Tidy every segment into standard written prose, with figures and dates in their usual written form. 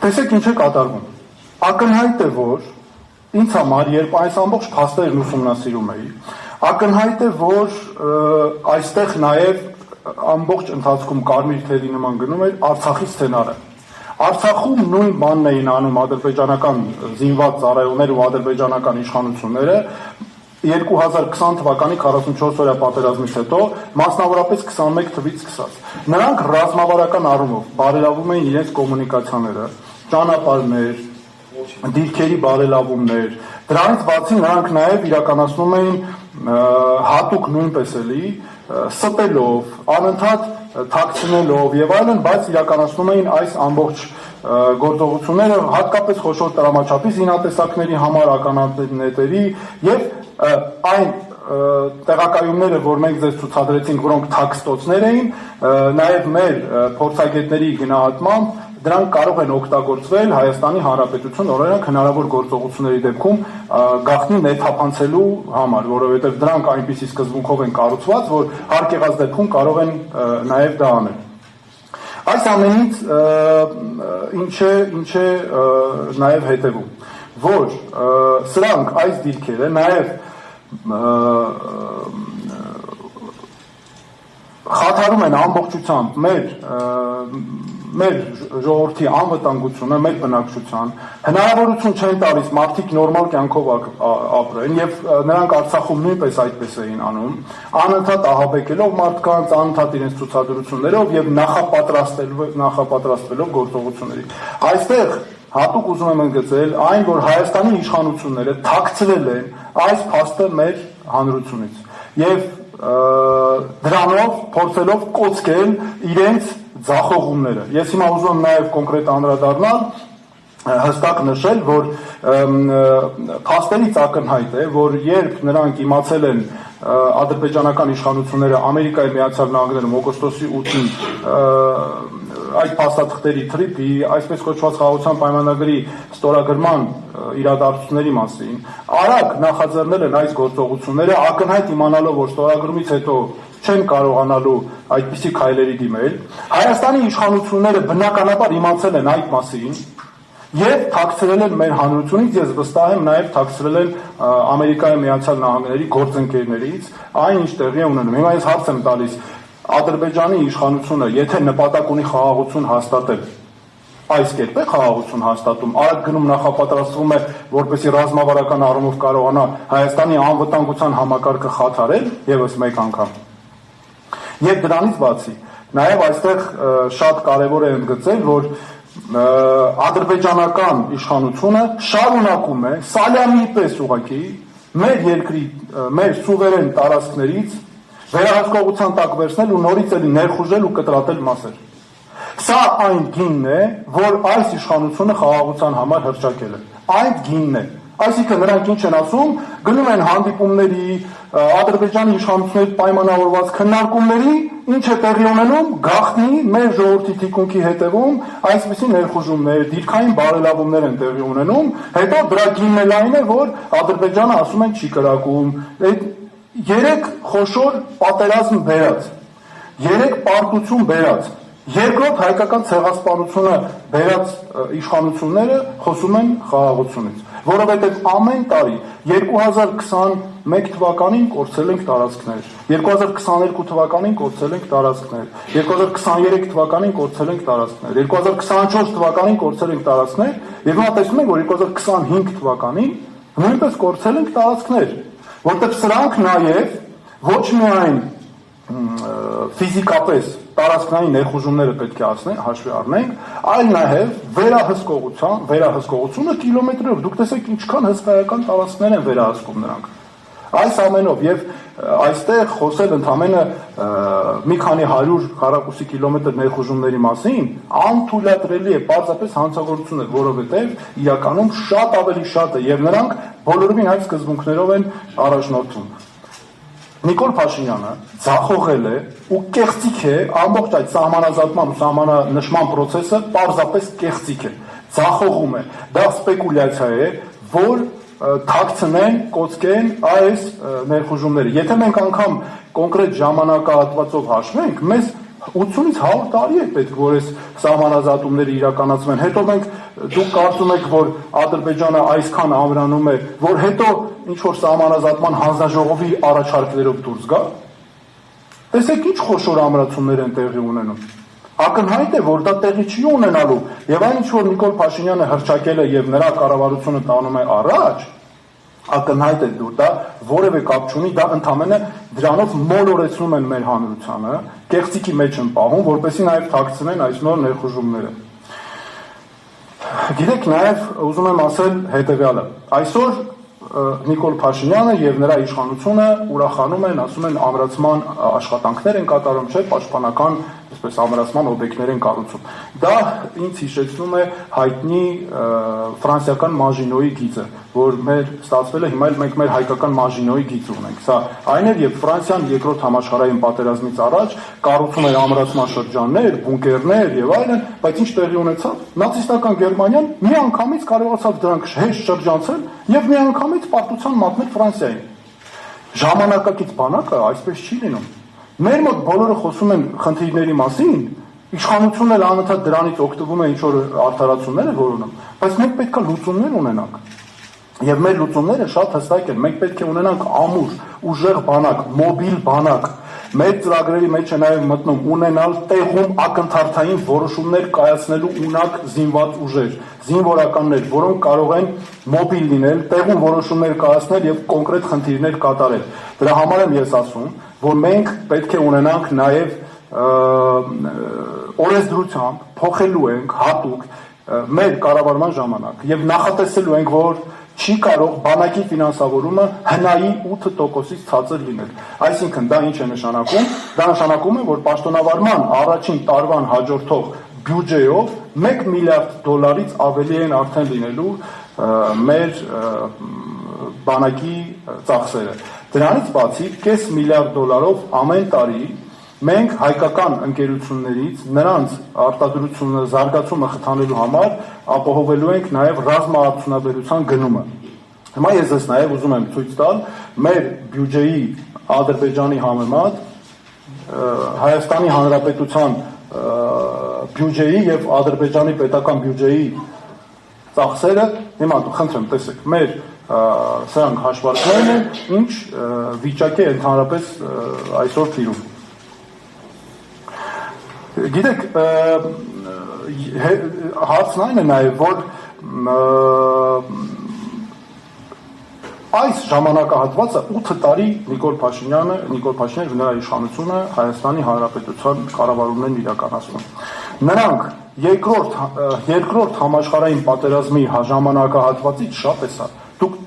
Տեսեք ինչ է կատարվում։ Ակնհայտ է, որ ինձ համար, երբ այս ամբողջ փաստերն ուսումնասիրում էի, ակնհայտ է, որ այստեղ նաև ամբողջ ընթացքում կարմիր թելի նման գնում էր Արցախի սցենարը։ Արցախում նույն բանն էին անում ադրբեջանական զինված ծառայողները ու ադրբեջանական իշխանությունները 2020 թվականի 44-օրյա պատերազմից հետո, մասնավորապես 21 թվից սկսած։ Նրանք ռազմավարական առումով բարելավում էին իրենց կոմունիկացիաները, ճանապարհներ, դիրքերի բարելավումներ, դրանից բացի նրանք նաև իրականացնում էին հատուկ նույնպես էլի ստելով, անընդհատ թաքցնելով եւ այլն, բայց իրականացնում էին այս ամբողջ գործողությունները հատկապես խոշոր տրամաչափի զինատեսակների համար ականատների եւ այն տեղակայումները, որ մենք ձեզ ցուցադրեցինք, որոնք թաքստոցներ էին, նաեւ մեր փորձագետների գնահատմամբ դրանք կարող են օգտագործվել Հայաստանի Հանրապետություն օրինակ հնարավոր գործողությունների դեպքում գաղտնի ներթափանցելու համար, որովհետև դրանք այնպիսի սկզբունքով են կառուցված, որ հարկ եղած դեպքում կարող են նաև դա անել։ Այս ամենից ինչ է նաև հետևում, որ սրանք այս դիրքերը նաև խաթարում են ամբողջությամբ մեր ժողովրդի անվտանգությունը, մեր բնակչության, հնարավորություն չեն տալիս մարդիկ նորմալ կյանքով ապրեն եւ նրանք Արցախում նույնպես այդպես էին անում, անընդհատ ահաբեկելով մարդկանց, անընդհատ իրենց ցուցադրություններով եւ նախապատրաստվելով գործողությունների։ Այստեղ հատուկ ուզում եմ ընդգծել այն, որ Հայաստանի իշխանությունները թաքցրել են այս փաստը մեր հանրությունից եւ դրանով փորձելով կոծկել իրենց ձախողումները։ Ես հիմա ուզում եմ նաև կոնկրետ անդրադառնալ, հստակ նշել, որ փաստերից ակնհայտ է, որ երբ նրանք իմացել են ադրբեջանական իշխանությունները Ամերիկայի Միացյալ Նահանգներում օգոստոսի 8-ին այդ փաստաթղթերի թրիփի, այսպես կոչված խաղաղության պայմանագրի ստորագրման իրադարձությունների մասին, արագ նախաձեռնել են այս գործողությունները, ակնհայտ իմանալով, որ ստորագրումից հետո չեն կարողանալու այդպիսի քայլերի դիմել, Հայաստանի իշխանությունները բնականաբար իմացել են այդ մասին եւ թաքցրել են մեր հանրությունից, ես վստահ եմ նաեւ թաքցրել են Ամերիկայի Միացյալ Նահանգների գործընկերներից, այն ինչ տեղի է ունենում։ Հիմա ես հարց եմ տալիս, Ադրբեջանի իշխանությունը, եթե նպատակ ունի խաղաղություն հաստատել, այս կերպ է խաղաղություն հաստատում, արագ գնում նախապատրաստվում է, որպեսզի ռազմավարական առումով կարողանա Հայաստանի անվտանգության համակարգը խաթարել եւս մեկ անգամ։ Եվ դրանից բացի, նաեւ այստեղ շատ կարեւոր է ընդգծել, որ ադրբեջանական իշխանությունը շարունակում է սալյամի պես ուղղակի մեր երկրի, մեր սուվերեն տարածքներից վերահսկողության տակ վերցնել ու նորից էլի ներխուժել ու կտրատել մասեր։ Սա այն գինն է, որ այս իշխանությունը խաղաղության համար հռչակել է։ Այդ գինն է։ Այսինքն նրանք ինչ են ասում, գնում են հանդիպումների, Ադրբեջանի իշխանությունների պայմանավորված քննարկումների, ինչ է տեղի ունենում, գաղտնի մեր ժողովրդի թիկունքի հետևում այսպիսի ներխուժումներ, դիրքային բարելավումներ են տեղի ունենում, հետո դրա գինն այն է, որ Ադրբեջանը ասում են չի կրակում, այդ 3 խոշոր պատերազմ բերած, 3 պարտություն բերած, երկրորդ հայկական ցեղասպանությունը բերած իշխանությունները խոսում են խաղաղությունից, որովհետև ամեն տարի 2021 թվականին կորցրել ենք տարածքներ, 2022 թվականին կորցրել ենք տարածքներ, 2023 թվականին կորցրել ենք տարածքներ, 2024 թվականին կորցրել ենք տարածքներ, եւ հիմա տեսնում ենք, որ 2025 թվականին նույնպես կորցրել ենք տարածքներ, որտեղ սրանք նաեւ ոչ միայն ֆիզիկապես տարածքային ներխուժումները պետք է հաշվի առնենք, այլ նաև վերահսկողությունը կիլոմետրերով, դուք տեսեք ինչքան հսկայական տարածքներ են վերահսկում նրանք։ Այս ամենով եւ այստեղ խոսել ընդամենը մի քանի 100 քառակուսի կիլոմետր ներխուժումների մասին անթույլատրելի է, պարզապես հանցագործություն է, որովհետեւ իրականում շատ ավելի շատ է եւ նրանք բոլորովին այդ սկզբունքներով են առաջնորդվում։ Նիկոլ Փաշինյանը ձախողել է ու կեղծիք է ամբողջ այդ սահմանազատման ու սահմանանշման process-ը պարզապես կեղծիք է, ձախողում է, դա սպեկուլյացիա է, որ թաքցնեն, կոծկեն այս ներխուժումները։ Եթե մենք անգամ կոնկրետ ժամանակահատվածով հաշվենք, մեզ 80-ից 100 տարի է պետք, որ այս սահմանազատումները իրականացվեն։ Հետո մենք դուք կարծում եք, որ Ադրբեջանը այսքան ամրանում է, որ հետո ինչ որ սահմանազատման հանձնաժողովի առաջարկներով դուրս գա։ Տեսեք ինչ խոշոր ամրացումներ են տեղի ունենում։ Ակնհայտ է, որ դա տեղի չի ունենալու, եւ այն ինչ որ Նիկոլ Փաշինյանը հռչակել է եւ նրա կառավարությունը տանում է առաջ, ակնհայտ է, որ դա որևէ կապ չունի, դա ընդհանրապես դրանով մոլորեցնում են մեր հանրությանը, կեղծիքի մեջ են պահում, որպեսզի նաեւ թաքցնեն այս նոր ներխուժումները։ Գիտեք, նաեւ ուզում եմ ասել հետեւյալը. այսօր Նիկոլ Փաշինյանը եւ նրա իշխանությունը ուրախանում են, ասում են ամրացման աշխատանքներ են կատարում, չէ, պաշտպանական, այսպես ամրացման օբյեկտներ են կառուցում։ Դա ինձ հիշեցնում է հայտնի ֆրանսիական Մաժինոյի գիծը, որ մեր ստացվել է հիմա էլ մենք մեր հայկական Մաժինոյի գիծը ունենք։ Սա այն էր, երբ Ֆրանսիան երկրորդ համաշխարհային պատերազմից առաջ կառուցում էր ամրացման շրջաններ, բունկերներ եւ այլն, բայց ինչ տեղի ունեցավ։ Նացիստական Գերմանիան միանգամից կարողացավ դրանք հեշտ շրջանցել եւ միանգամից պարտության մատնել Ֆրանսիային։ Ժամանակակից բանակը այսպես չի լինում։ Մեր մոտ բոլորը խոսում են խնդիրների մասին, իշխանությունն էլ անընդհատ դրանից օգտվում է ինչ-որ արդարացումներ է որոնում, բայց մենք պետք է լուծումներ ունենանք։ Եվ մեր լուծումները շատ հստակ են, մենք պետք է ունենանք ամուր, ուժեղ բանակ, մոբիլ բանակ, մեր ծրագրերի մեջ է նաև մտնում ունենալ տեղում ակնթարթային որոշումներ կայացնելու ունակ զինված ուժեր, զինվորականներ, որոնք կարող են մոբիլ լինել, տեղում որոշումներ կայացնել եւ կոնկրետ խնդիրներ կատարել։ Դրա համար եմ ես ասում, որ մենք պետք է ունենանք նաև օրենսդրությամբ փոխելու ենք հատուկ մեր կառավարման ժամանակ եւ նախատեսելու ենք, որ չի կարող բանակի ֆինանսավորումը հնայի 8%-ից ցածր լինել։ Այսինքն դա ինչ է նշանակում։ Դա նշանակում է, որ պաշտոնավարման առաջին տարվան հաջորդող բյուջեով $1 միլիարդ ավելի են արդեն լինելու մեր բանակի ծախսերը։ Դրանից բացի $0.5 միլիարդ ամեն տարի մենք հայկական ընկերություններից նրանց արտադրությունը, զարգացումը խթանելու համար ապահովելու ենք նաև ռազմաարդյունաբերության գնումը։ Հիմա ես ես նաև ուզում եմ ցույց տալ մեր բյուջեի Ադրբեջանի համեմատ Հայաստանի Հանրապետության բյուջեի եւ Ադրբեջանի պետական բյուջեի ծախսերը, հիմա խնդրեմ տեսեք, մեր սրանք հաշվարկներն են, ինչ վիճակի է ընդհանրապես այսօր տիրում։ Գիտեք, հարցն այն է նաև, որ այս ժամանակահատվածը 8 տարի Նիկոլ Փաշինյանը նրա իշխանությունը Հայաստանի Հանրապետության կառավարումն իրականացնում։ Նրանք երկրորդ համաշխարհային պատերազմի ժամանակահատվածից շատ է սա։ Դուք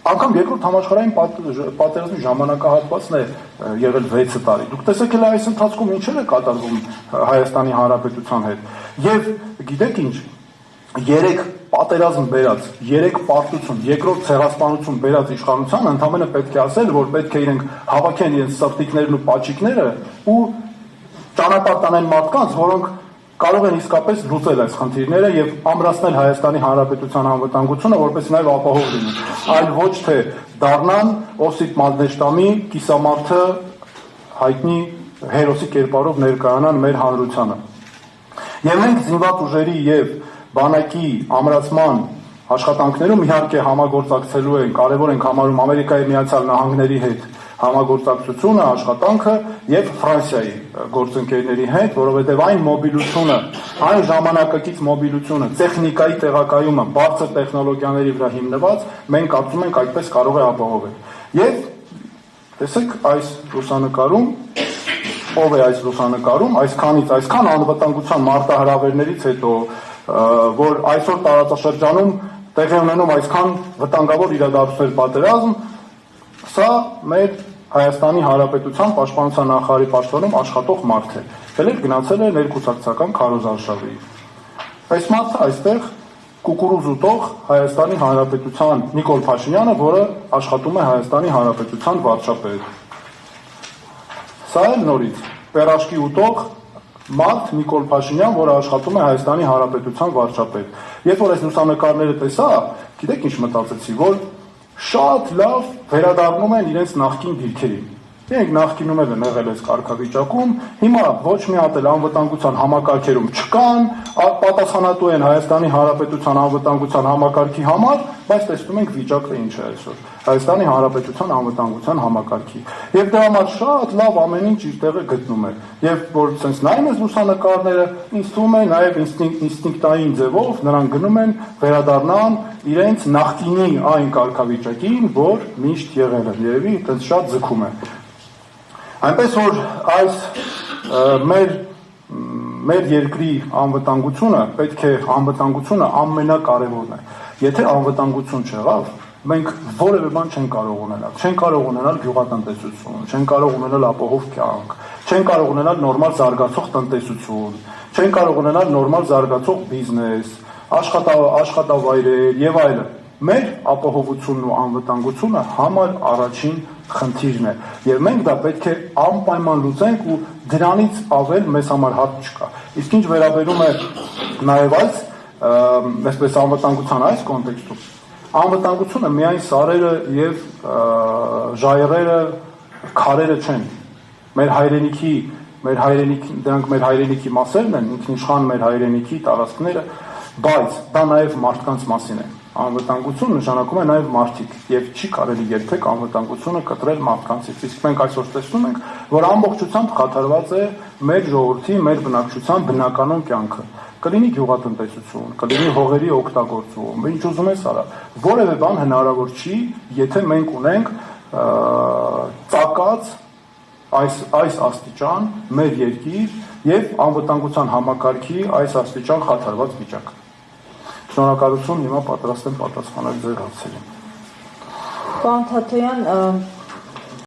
անգամ երկրորդ համաշխարհային պատերազմի ժամանակահատվածն է եղել 6 տարի։ Դուք տեսեք էլ այս ընթացքում ինչեր է կատարվում Հայաստանի Հանրապետության հետ։ Եվ գիտեք ինչ, 3 պատերազմ բերած, 3 պարտություն, երկրորդ ցեղասպանություն բերած իշխանության ընդհանրապես պետք է ասել, որ պետք է իրենք հավաքեն իրենց սրտիկներն ու պաչիկները ու ճանապարհ տանեն մարդկանց, որոնք կարող են իսկապես լուծել այս խնդիրները եւ ամրացնել Հայաստանի Հանրապետության անվտանգությունը, որպես նաեւ ապահով լինի, այլ ոչ թե դառնան Օսիպ Մանդելշտամի կիսամարտը հայտնի հերոսի կերպարով ներկայանան մեր հանրությանը։ Եվ մենք զինված ուժերի եւ բանակի ամրացման աշխատանքներում իհարկե համագործակցելու ենք, կարևոր ենք համարում Ամերիկայի Միացյալ Նահանգների հետ համագործակցությունը, աշխատանքը եւ Ֆրանսիայի գործընկերների հետ, որովհետեւ այն մոբիլությունը, այն ժամանակակից մոբիլությունը, տեխնիկայի տեղակայումը, բարձր տեխնոլոգիաների վրա հիմնված, մենք կարծում ենք այդպես կարող է ապահովել։ Եվ տեսեք այս լուսանկարում, ով է այս լուսանկարում, այսքան անվտանգության մարտահրավերներից հետո, որ այսօր տարածաշրջանում տեղի ունենում այսքան վտանգավոր իրադարձություններ պատերազմ, սա մեր Հայաստանի Հանրապետության պաշտպանության նախարարի պաշտոնում աշխատող մարդ է։ Դեռ գնացել է ներկուսակցական քարոզարշավի։ Այս մարդը այստեղ կուկուրուզ ուտող Հայաստանի Հանրապետության Նիկոլ Փաշինյանը, որը աշխատում է Հայաստանի Հանրապետության վարչապետ։ Սա էլ նորից պերաշկի ուտող մարդ Նիկոլ Փաշինյան, որը աշխատում է Հայաստանի Հանրապետության վարչապետ։ Երբ որ այս լուսանկարները տեսա, գիտեք ինչ մտածեցի, որ շատ լավ վերադառնում են իրենց նախկին դիրքերին։ Իրենք նախկինում էլ են եղել այս կարգավիճակում, հիմա ոչ մի հատ էլ անվտանգության համակարգերում չկան, պատասխանատու են Հայաստանի Հանրապետության անվտանգության համակարգի համար, բայց տեսնում ենք վիճակը ինչ է այսօր։ Հայաստանի Հանրապետության անվտանգության համակարգի։ Եվ դրա համար շատ լավ ամեն ինչ իր տեղը գտնում է։ Եվ որ sense նայում ես լուսանկարները, ինձ թվում է նաև ինստինկտային ձևով նրանք գնում են վերադառնան իրենց նախկինի այն կարգավիճակին, որ միշտ եղել է։ Երևի այդպես շատ ձգում է։ Այնպես որ այս մեր երկրի անվտանգությունը պետք է անվտանգությունը ամենակարևորն է։ Եթե անվտանգություն չեղավ, մենք որևէ բան չենք կարող ունենալ։ Չենք կարող ունենալ գյուղատնտեսություն, չենք կարող ունենալ ապահով կյանք, չենք կարող ունենալ նորմալ զարգացող տնտեսություն, չենք կարող ունենալ նորմալ զարգացող բիզնես, աշխատավայրեր եւ այլն։ Մեր ապահովությունն ու անվտանգությունը համար առաջին խնդիրն է եւ մենք դա պետք է անպայման լուծենք ու դրանից ավել մեզ համար հատ չկա։ Իսկ ինչ վերաբերում է նաեւ այս այսպես անվտանգության այս կոնտեքստում, անվտանգությունը միայն սարերը եւ ժայռերը, քարերը չեն։ Դրանք մեր հայրենիքի մասերն են, ինքնիշխան մեր հայրենիքի տարածքները, բայց դա նաեւ մարդկանց մասին է։ Անվտանգություն նշանակում է նաև մարդիկ եւ չի կարելի երբեք անվտանգությունը կտրել մարդկանցից։ Իսկ մենք այսօր տեսնում ենք, որ ամբողջությամբ խաթարված է մեր ժողովրդի, մեր բնակչության բնականon կյանքը։ Կլինի գյուղատնտեսություն, կլինի հողերի օգտագործում, ինչ ուզում ես արա։ Որևէ բան հնարավոր չի, եթե մենք ունենք ծակած այս աստիճան մեր երկիր եւ անվտանգության համակարգի այս աստիճան խաթարված վիճակ։ Շնորհակալություն, հիմա պատրաստ եմ պատասխանել ձեր հարցերին։ Պարոն Թաթոյան,